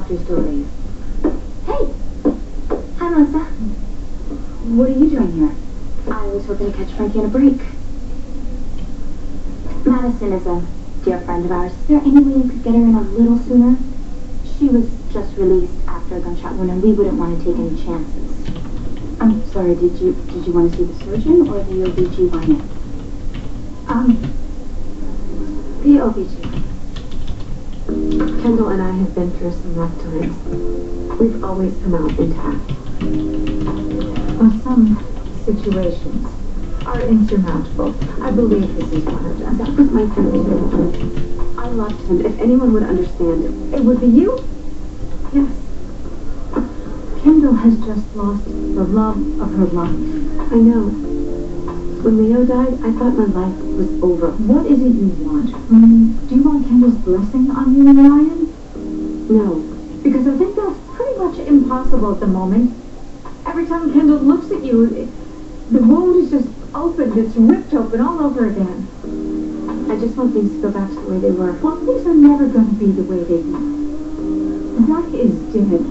doctors to leave. Hey! Hi, Melissa. What are you doing here? I was hoping to catch Frankie on a break. Madison is a dear friend of ours. Is there any way you could get her in a little sooner? She was just released after a gunshot wound, and we wouldn't want to take any chances. I'm sorry, did you want to see the surgeon or the OB/GYN? The OB/GYN. Kendall and I have been through some rough times. We've always come out intact. Well, some situations are insurmountable. I believe this is one of them. That was my friend too. I loved him. If anyone would understand It would be you? Yes. Kendall has just lost the love of her life. I know. When Leo died, I thought my life was over. What is it you want? Do you want Kendall's blessing on you, Ryan? No. Because I think that's pretty much impossible at the moment. Every time Kendall looks at you, the wound is just opened. It's ripped open all over again. I just want things to go back to the way they were. Well, things are never going to be the way they were. Zach is dead.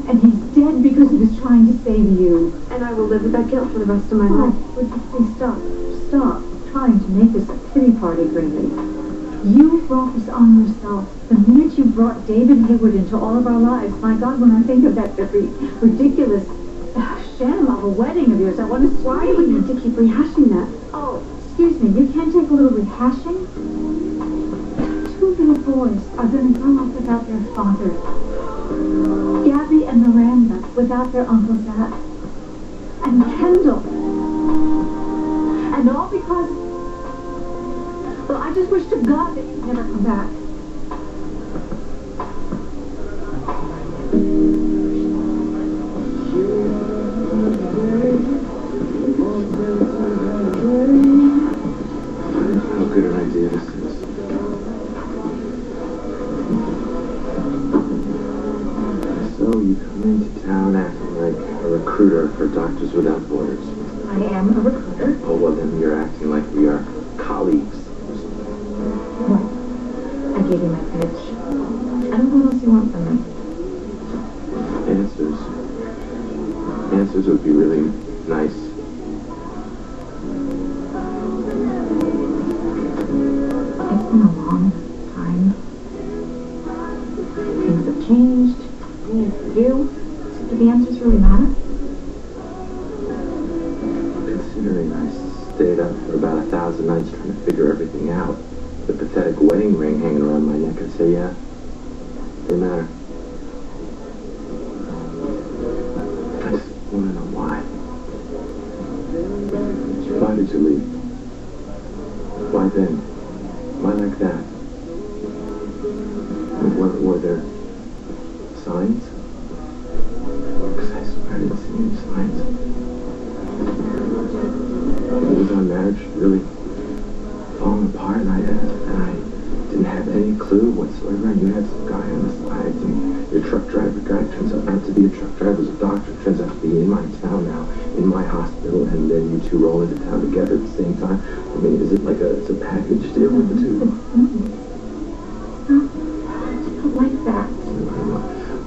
And he's dead because he was trying to save you. And I will live with that guilt for the rest of my life. Would you please stop? Stop trying to make this a pity party, Brady. You brought this on yourself. The minute you brought David Hayward into all of our lives, my God, when I think of that ridiculous sham of a wedding of yours, I want to Why do we have to keep rehashing that? Oh, excuse me, you can't take a little rehashing? 2 little boys are going to grow up without their father. Gabby and Miranda without their Uncle Zach. And Kendall. And all because... Well, I just wish to God that you'd never come back. How good an idea this is. So you come into town acting like a recruiter for Doctors Without Borders. I am a recruiter. Oh, well then you're acting like we are colleagues. What? I gave you my pitch. I don't know what else you want from me. Answers. Answers would be really nice. It's been a long time. Things have changed. Me and you. So do the answers really matter? Considering I stayed up for about 1,000 nights trying to figure everything out, the pathetic wedding ring hanging around my neck, I'd say, yeah, they matter. I just want to know why. Why did you leave? Why then? Why like that? Were there signs? Because I swear I didn't see any signs. Was our marriage really falling apart, and I didn't have any clue whatsoever. And you had some guy on the side, and your truck driver guy turns out not to be a truck driver, was a doctor, turns out to be in my town now, in my hospital, and then you two roll into town together at the same time. I mean, is it like it's a package deal with the two? It's not like that.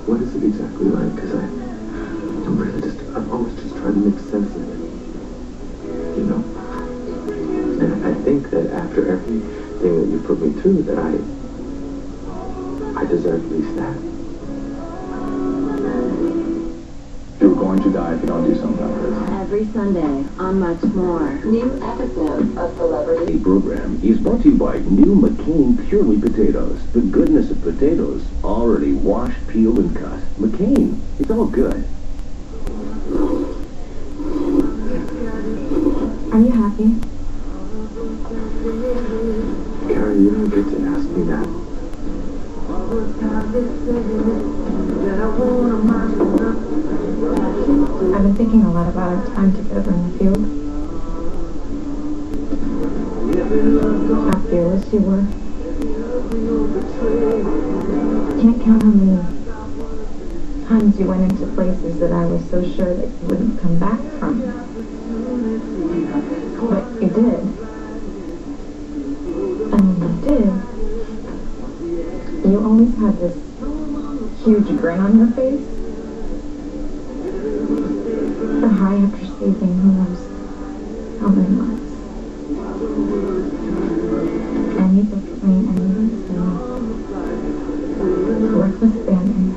What is it exactly like? Because I've always just tried to make sense of it. You know? And I think that after everything that you put me through, that I deserve at least that. You're going to die if you don't do something like this. Every Sunday on Much More. New episode of Celebrity. The program is brought to you by new McCain Purely Potatoes. The goodness of potatoes, already washed, peeled, and cut. McCain, it's all good. Are you happy? Gary, you don't get to ask me that. I've been thinking a lot about our time together in the field. How fearless you were. Can't count how many times you went into places that I was so sure that you wouldn't come back from. But you did. And when you did, you always had this huge grin on your face. The high after saving who knows how many lives. Any victory, any victory. Worthless abandon.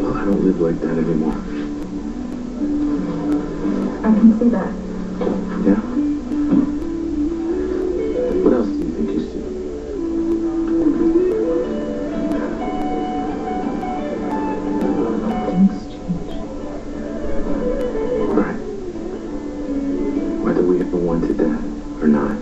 Well, I don't live like that anymore. I can see that. Yeah? What else do you think you see? Things change. Right. Whether we ever wanted that or not.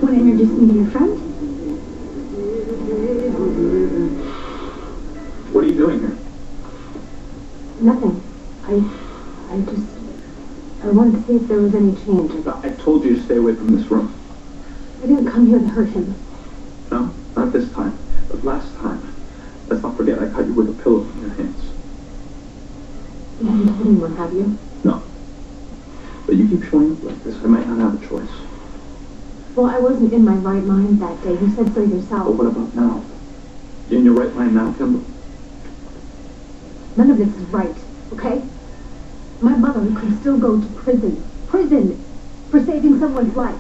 Want to introduce me to your friend? What are you doing here? Nothing. I wanted to see if there was any change. I told you to stay away from this room. I didn't come here to hurt him. No, not this time. But last time. Let's not forget I caught you with a pillow in your hands. You haven't told anyone, have you? No. But you keep showing up like this, I might not have a choice. Well, I wasn't in my right mind that day. You said so yourself. But what about now? You in your right mind now, Kendall? None of this is right, okay? My mother could still go to prison. Prison! For saving someone's life.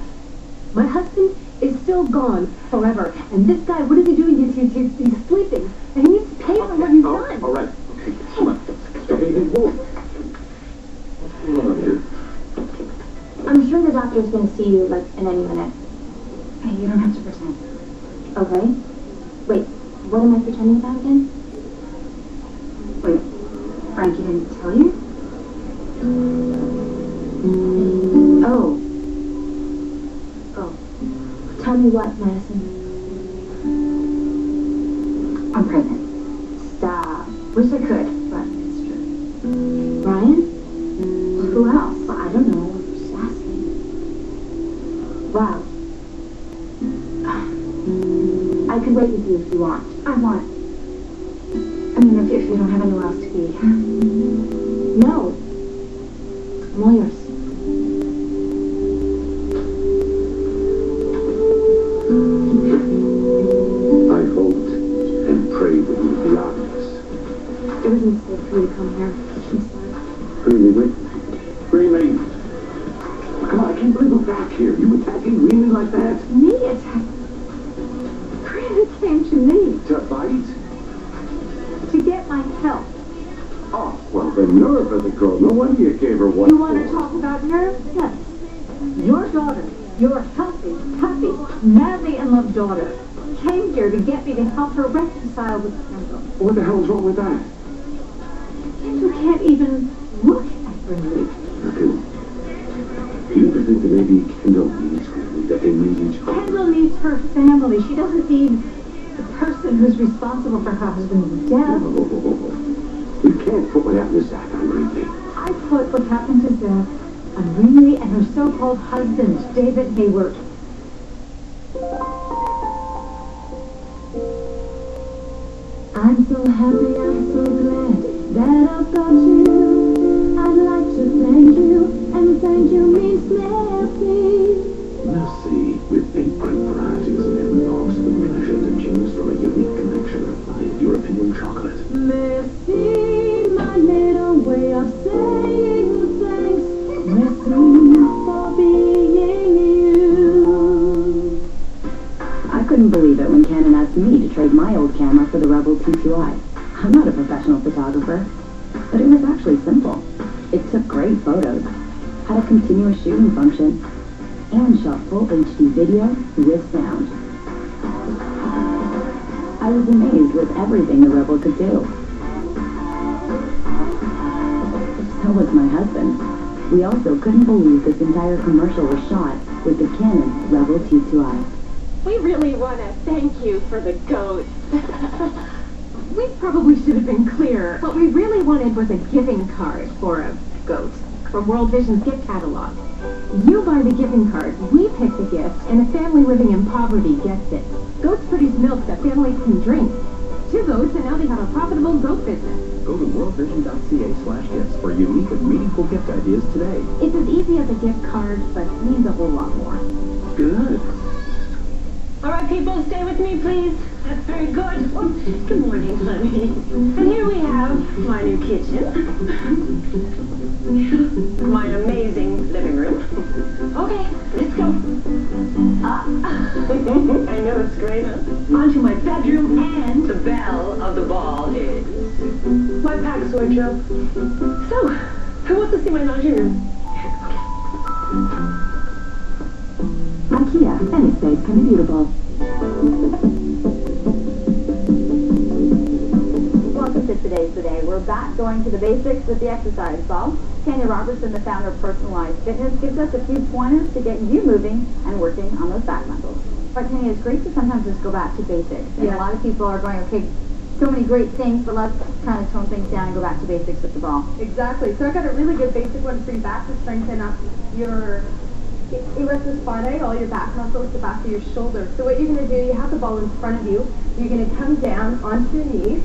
My husband is still gone forever. And this guy, what is he doing? He's sleeping. And he needs to pay for what he's done. All right. Okay, come on. Okay, whoa. I'm sure the doctor's going to see you, like, in any minute. Hey, you don't have to pretend. Okay. Wait, what am I pretending about again? Wait, Frankie didn't tell you? Oh. Tell me what, Madison? I'm pregnant. Stop. Wish I could, but it's true. Brian? Who else? Well, I don't know. I'm just asking. Wow. I could wait with you if you want. I want. I mean, if you don't have anywhere else to be. No. I'm all yours. I hoped and prayed that you'd be honest. It was a mistake for you to come here. I'm sorry. Really? Really? Come on, I can't believe we're back here. You attacking really like that? Me attack? Greta came to me To fight? to get my help. Oh, well, the nerve of the girl. No wonder you gave her one. You want to talk about nerves? Yes. Your daughter, your healthy, happy, madly in love daughter, came here to get me to help her reconcile with Kendall. What the hell's wrong with that? Kendall can't even look at Brinley. Do you ever think that maybe Kendall needs Brinley, that they need each other? Kendall needs her family. She doesn't need the person who's responsible for her husband's death. Oh. You can't put what happened to Zach on Brinley. I put what happened to Zach on Brinley and her so-called husband, David Hayward. I'm so happy, I'm so glad that I've got you. I'd like to thank you, and thank you means merci. Merci, with 8 great varieties and every box with pleasure to choose from a unique collection of 5 European chocolate. Merci, my little way of saying thanks. Merci for being you. I couldn't believe it when Canon asked me to trade my old camera for the Rebel T2i. I'm not a professional photographer, but it was actually simple. It took great photos, had a continuous shooting function, and shot full HD video with sound. I was amazed with everything the Rebel could do. So was my husband. We also couldn't believe this entire commercial was shot with the Canon Rebel T2i. We really want to thank you for the goat. We probably should have been clearer. What we really wanted was a giving card for a goat from World Vision's gift catalog. You buy the giving card, we pick the gift, and a family living in poverty gets it. Goats produce milk that families can drink. 2 goats, and now they have a profitable goat business. Go to worldvision.ca/gifts for unique and meaningful gift ideas today. It's as easy as a gift card, but means a whole lot more. Good. All right, people, stay with me, please. That's very good. Oh, good morning, honey. And here we have my new kitchen. My amazing living room. Okay, let's go. I know it's great, huh? On to my bedroom, and the belle of the ball is my packed wardrobe. So, who wants to see my laundry room? IKEA, any space can be beautiful. Welcome to Today's the Day. We're back going to the basics with the exercise ball. Tanya Robertson, the founder of Personalized Fitness, gives us a few pointers to get you moving and working on those back muscles. But Tanya, it's great to sometimes just go back to basics. And a lot of people are going, okay, so many great things, but let's kind of tone things down and go back to basics with the ball. Exactly. So I got a really good basic one for you back to strengthen up your erector spinae, all your back muscles, the back of your shoulder. So what you're going to do, you have the ball in front of you. You're going to come down onto your knees,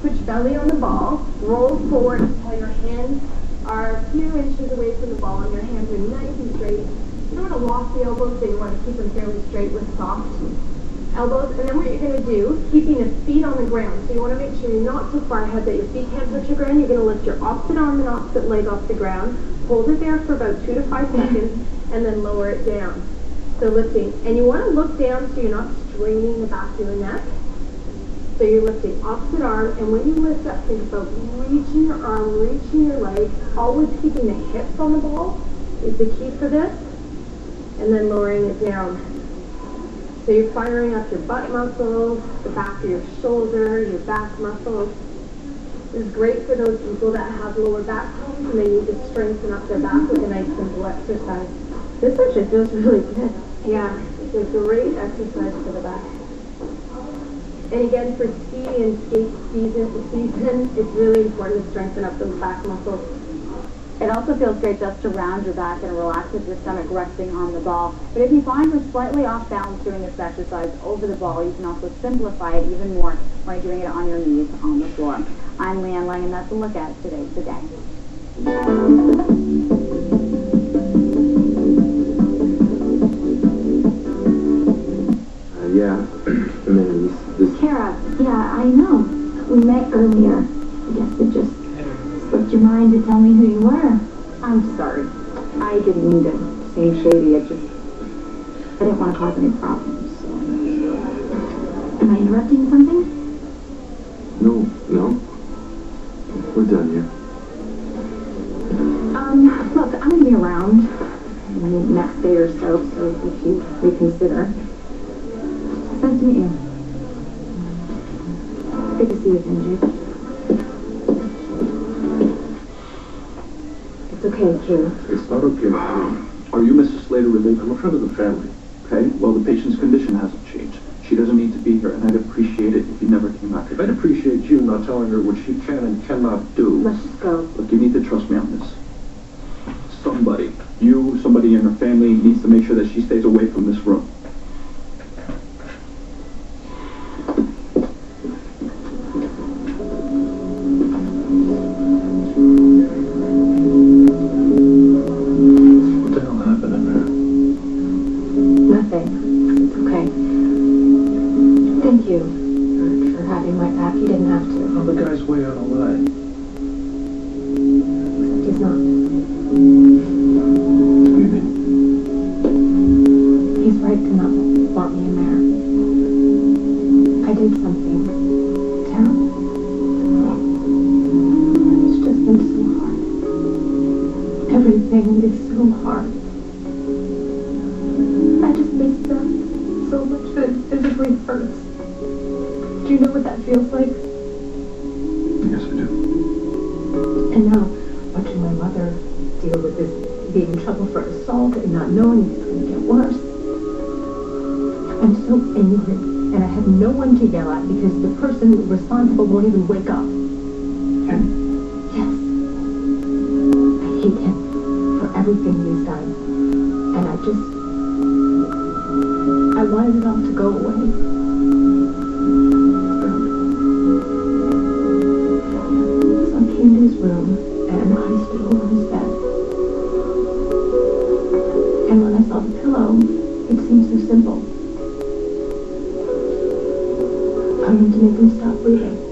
put your belly on the ball, roll forward until your hands are a few inches away from the ball and your hands are nice and straight. You don't want to lock the elbows, so you want to keep them fairly straight with soft elbows. And then what you're going to do, keeping the feet on the ground. So you want to make sure you're not too far ahead that your feet can't touch the ground. You're going to lift your opposite arm and opposite leg off the ground. Hold it there for about 2 to 5 seconds and then lower it down. So lifting. And you want to look down so you're not straining the back of your neck. So you're lifting opposite arm, and when you lift up, think about reaching your arm, reaching your leg, always keeping the hips on the ball is the key for this, and then lowering it down. So you're firing up your butt muscles, the back of your shoulder, your back muscles. This is great for those people that have lower back problems and they need to strengthen up their back with a nice simple exercise. This actually feels really good. Yeah, it's a great exercise for the back. And again, for ski and skate season, it's really important to strengthen up those back muscles. It also feels great just to round your back and relax with your stomach resting on the ball. But if you find you're slightly off balance doing this exercise over the ball, you can also simplify it even more by doing it on your knees on the floor. I'm Leanne Lang, and that's a look at Today's the Day. Yeah, I mean, this Kara, yeah, I know. We met earlier. I guess it just slipped your mind to tell me who you were. I'm sorry. I didn't mean to seem shady. I didn't want to cause any problems, so... Am I interrupting something? No. We're done here. Look, I'm going to be around the next day or so if you reconsider. Nice to meet you. Good to see you, Benji. It's okay, Kayla. It's not okay. Are you Mrs. Slater related? I'm a friend of the family. Okay? Well, the patient's condition hasn't changed. She doesn't need to be here, and I'd appreciate it if you never came back. I'd appreciate you not telling her what she can and cannot do. Let's just go. Look, you need to trust me on this. Somebody in her family needs to make sure that she stays away from this room. What the hell happened in there? Nothing. It's okay. Thank you for having my back. You didn't have to. Oh, the guy's way out of line. Except he's not. What do you mean? He's right to not want me in there. I did something terrible. It's just been so hard. Everything is so hard. I just miss them so much that it physically hurts. Do you know what that feels like? Yes, I do. And now, watching my mother deal with this, being in trouble for assault and not knowing it's going to get worse. I'm so angry, and I have no one to yell at because the person responsible won't even wake up. Ken? Yes. I hate him for everything he's done. I wanted it all to go away. So I came to his room, and I stood over his bed. And when I saw the pillow, it seemed so simple. I wanted to make him stop breathing.